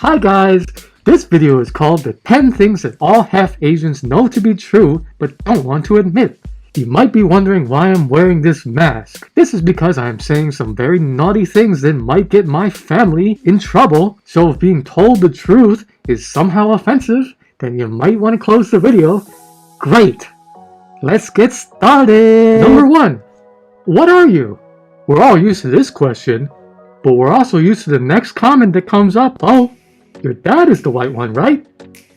Hi guys! This video is called the 10 things that all half Asians know to be true but don't want to admit. You might be wondering why I'm wearing this mask. This is because I am saying some very naughty things that might get my family in trouble, so if being told the truth is somehow offensive, then you might want to close the video. Great! Let's get started! Number 1. What are you? We're all used to this question, but we're also used to the next comment that comes up. Oh, your dad is the white one, right?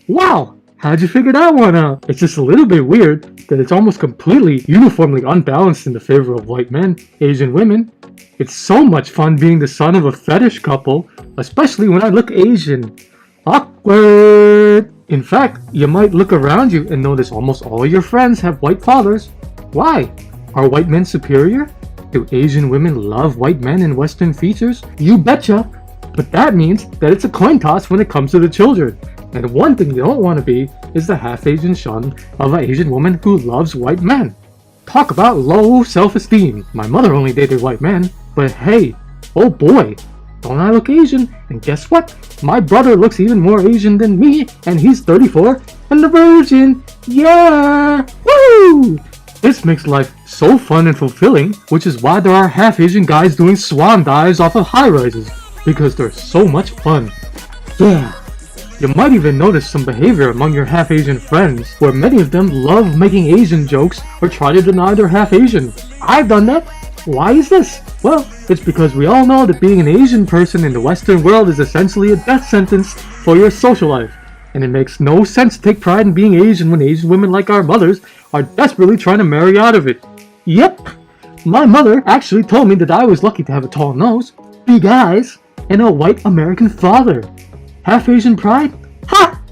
Wow! How'd you figure that one out? It's just a little bit weird that it's almost completely uniformly unbalanced in the favor of white men, Asian women. It's so much fun being the son of a fetish couple, especially when I look Asian. Awkward! In fact, you might look around you and notice almost all your friends have white fathers. Why? Are white men superior? Do Asian women love white men and Western features? You betcha! But that means that it's a coin toss when it comes to the children. And one thing you don't want to be is the half-Asian son of an Asian woman who loves white men. Talk about low self-esteem. My mother only dated white men, but hey, oh boy, don't I look Asian? And guess what? My brother looks even more Asian than me, and he's 34 and a virgin. Yeah! Woo! This makes life so fun and fulfilling, which is why there are half-Asian guys doing swan dives off of high-rises, because they're so much fun. Yeah! You might even notice some behavior among your half-Asian friends, where many of them love making Asian jokes or try to deny they're half-Asian. I've done that! Why is this? Well, it's because we all know that being an Asian person in the Western world is essentially a death sentence for your social life. And it makes no sense to take pride in being Asian when Asian women like our mothers are desperately trying to marry out of it. Yep! My mother actually told me that I was lucky to have a tall nose, big eyes, and a white American father. Half Asian pride? Ha!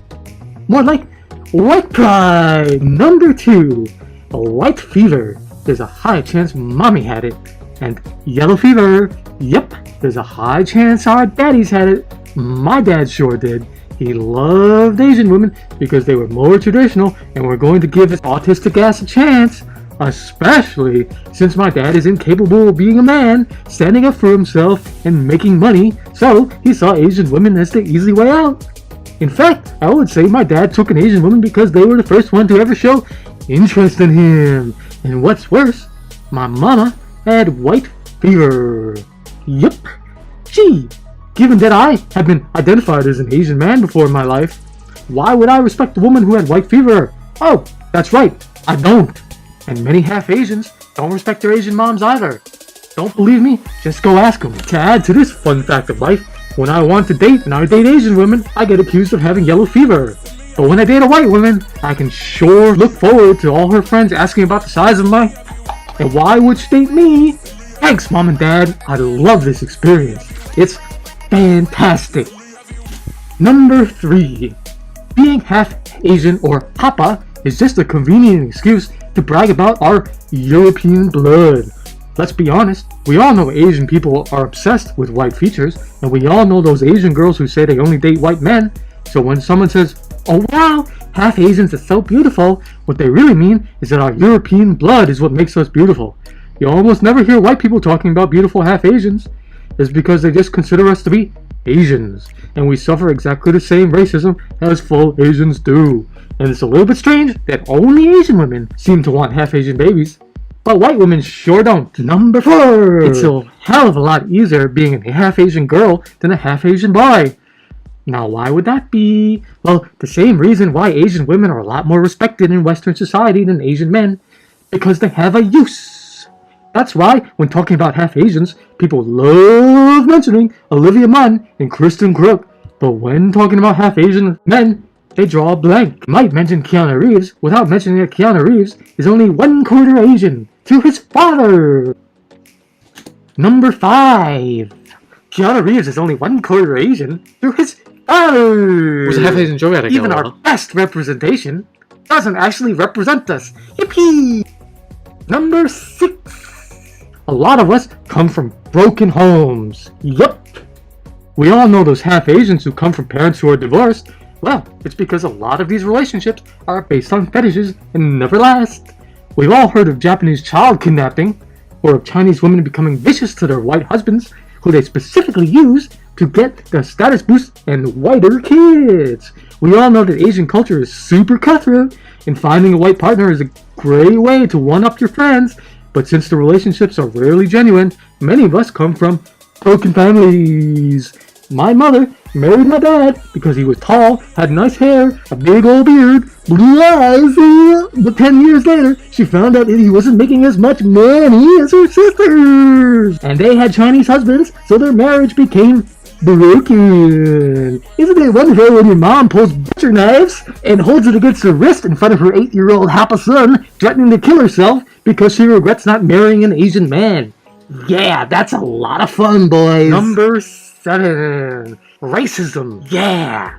More like white pride! Number 2. White fever. There's a high chance mommy had it. And yellow fever. Yep, there's a high chance our daddies had it. My dad sure did. He loved Asian women because they were more traditional and were going to give his autistic ass a chance. Especially since my dad is incapable of being a man, standing up for himself, and making money, so he saw Asian women as the easy way out. In fact, I would say my dad took an Asian woman because they were the first one to ever show interest in him. And what's worse, my mama had white fever. Yup. Gee, given that I have been identified as an Asian man before in my life, why would I respect a woman who had white fever? Oh, that's right, I don't. And many half-Asians don't respect their Asian moms either. Don't believe me? Just go ask them. To add to this fun fact of life, when I want to date and I date Asian women, I get accused of having yellow fever. But when I date a white woman, I can sure look forward to all her friends asking about the size of my... And why would she date me? Thanks, Mom and Dad. I love this experience. It's fantastic. Number 3. Being half-Asian or Papa is just a convenient excuse to brag about our European blood. Let's be honest, we all know Asian people are obsessed with white features, and we all know those Asian girls who say they only date white men. So when someone says, oh wow, half Asians are so beautiful, what they really mean is that our European blood is what makes us beautiful. You almost never hear white people talking about beautiful half Asians. It's because they just consider us to be Asians, and we suffer exactly the same racism as full Asians do. And it's a little bit strange that only Asian women seem to want half-Asian babies, but white women sure don't. Number 4. It's a hell of a lot easier being a half-Asian girl than a half-Asian boy. Now why would that be? Well, the same reason why Asian women are a lot more respected in Western society than Asian men. Because they have a use. That's why, when talking about half-Asians, people love mentioning Olivia Munn and Kristen Crook. But when talking about half-Asian men, they draw a blank. Might mention Keanu Reeves without mentioning that Keanu Reeves is only 1/4 Asian to his father. Number 5. Keanu Reeves is only 1/4 Asian to his father. Was a half-Asian joke at Even our best representation doesn't actually represent us. Yippee! Number 6. A lot of us come from broken homes. Yup. We all know those half-Asians who come from parents who are divorced. Well, it's because a lot of these relationships are based on fetishes and never last. We've all heard of Japanese child kidnapping, or of Chinese women becoming vicious to their white husbands, who they specifically use to get the status boost and whiter kids. We all know that Asian culture is super cutthroat, and finding a white partner is a great way to one-up your friends, but since the relationships are rarely genuine, many of us come from broken families. My mother married my dad because he was tall, had nice hair, a big old beard, blue eyes, but 10 years later, she found out that he wasn't making as much money as her sisters. And they had Chinese husbands, so their marriage became broken. Isn't it wonderful when your mom pulls butcher knives and holds it against her wrist in front of her 8-year-old Hapa son, threatening to kill herself because she regrets not marrying an Asian man? Yeah, that's a lot of fun, boys. Number 7. Racism. Yeah.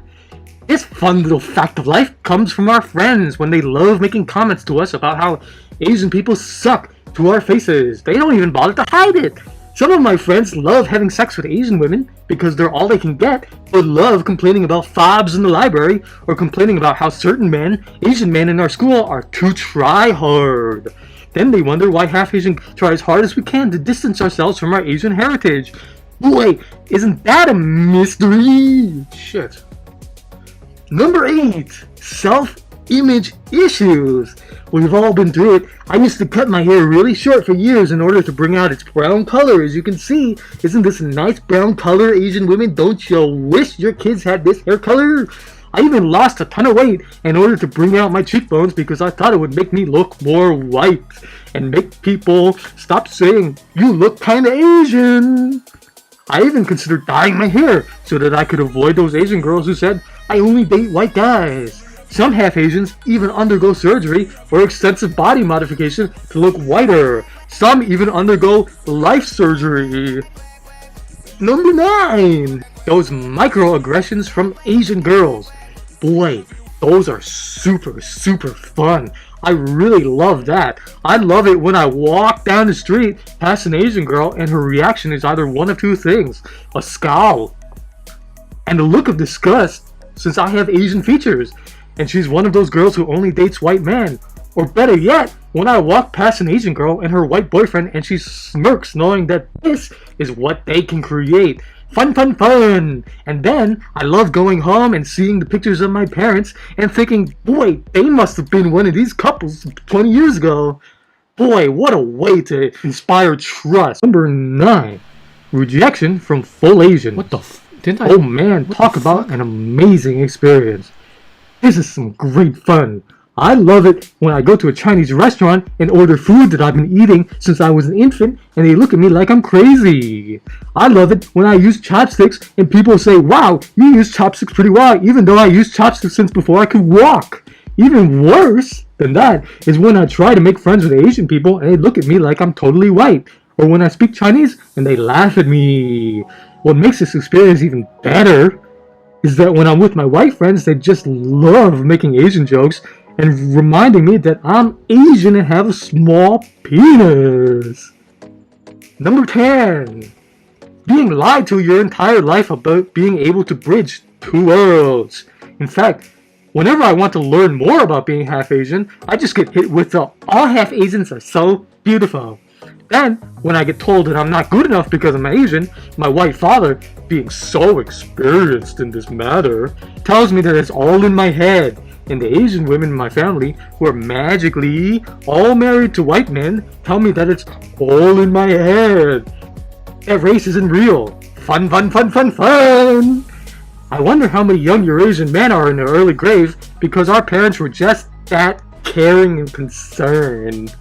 This fun little fact of life comes from our friends when they love making comments to us about how Asian people suck to our faces. They don't even bother to hide it. Some of my friends love having sex with Asian women because they're all they can get, but love complaining about fobs in the library or complaining about how certain men, Asian men in our school, are too try-hard. Then they wonder why half Asian try as hard as we can to distance ourselves from our Asian heritage. Boy, isn't that a mystery? Shit. Number 8. Self-image issues. We've all been through it. I used to cut my hair really short for years in order to bring out its brown color. As you can see, isn't this a nice brown color, Asian women? Don't you wish your kids had this hair color? I even lost a ton of weight in order to bring out my cheekbones because I thought it would make me look more white and make people stop saying, "You look kinda Asian." I even considered dyeing my hair so that I could avoid those Asian girls who said, "I only date white guys." Some half Asians even undergo surgery or extensive body modification to look whiter. Some even undergo life surgery. Number 9. Those microaggressions from Asian girls. Boy, those are super fun. I really love that. I love it when I walk down the street past an Asian girl and her reaction is either one of two things: a scowl and a look of disgust, since I have Asian features and she's one of those girls who only dates white men. Or better yet, when I walk past an Asian girl and her white boyfriend and she smirks knowing that this is what they can create. Fun! And then I love going home and seeing the pictures of my parents and thinking, boy, they must have been one of these couples 20 years ago. Boy, what a way to inspire trust. Number 9. Rejection from full Asian. What the didn't I? Oh man, talk about an amazing experience. This is some great fun. I love it when I go to a Chinese restaurant and order food that I've been eating since I was an infant and they look at me like I'm crazy. I love it when I use chopsticks and people say, "Wow, you use chopsticks pretty well," even though I used chopsticks since before I could walk. Even worse than that is when I try to make friends with Asian people and they look at me like I'm totally white. Or when I speak Chinese and they laugh at me. What makes this experience even better is that when I'm with my white friends, they just love making Asian jokes and reminding me that I'm Asian and have a small penis. Number 10. Being lied to your entire life about being able to bridge two worlds. In fact, whenever I want to learn more about being half Asian, I just get hit with the "all half Asians are so beautiful." Then, when I get told that I'm not good enough because I'm Asian, my white father, being so experienced in this matter, tells me that it's all in my head. And the Asian women in my family, who are magically all married to white men, tell me that it's all in my head. That race isn't real. Fun! I wonder how many young Eurasian men are in their early graves because our parents were just that caring and concerned.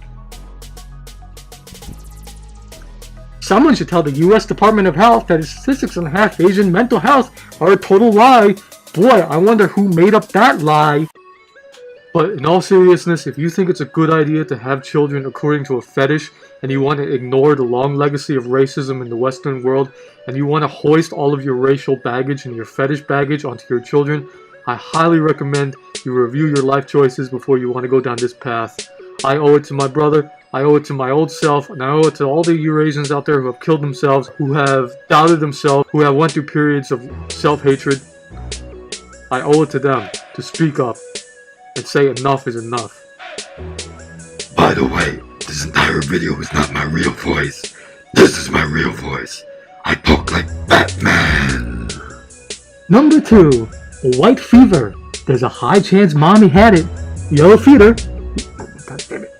Someone should tell the US Department of Health that statistics on half Asian mental health are a total lie. Boy, I wonder who made up that lie. But in all seriousness, if you think it's a good idea to have children according to a fetish, and you want to ignore the long legacy of racism in the Western world, and you want to hoist all of your racial baggage and your fetish baggage onto your children, I highly recommend you review your life choices before you want to go down this path. I owe it to my brother, I owe it to my old self, and I owe it to all the Eurasians out there who have killed themselves, who have doubted themselves, who have went through periods of self-hatred. I owe it to them to speak up and say enough is enough. By the way, this entire video is not my real voice. This is my real voice. I talk like Batman. Number 2. White fever. There's a high chance mommy had it. Yellow fever. God damn it.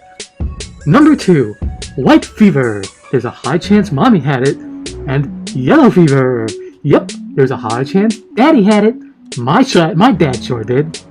Number 2. White fever. There's a high chance mommy had it. And yellow fever. Yep, there's a high chance daddy had it. My dad sure did.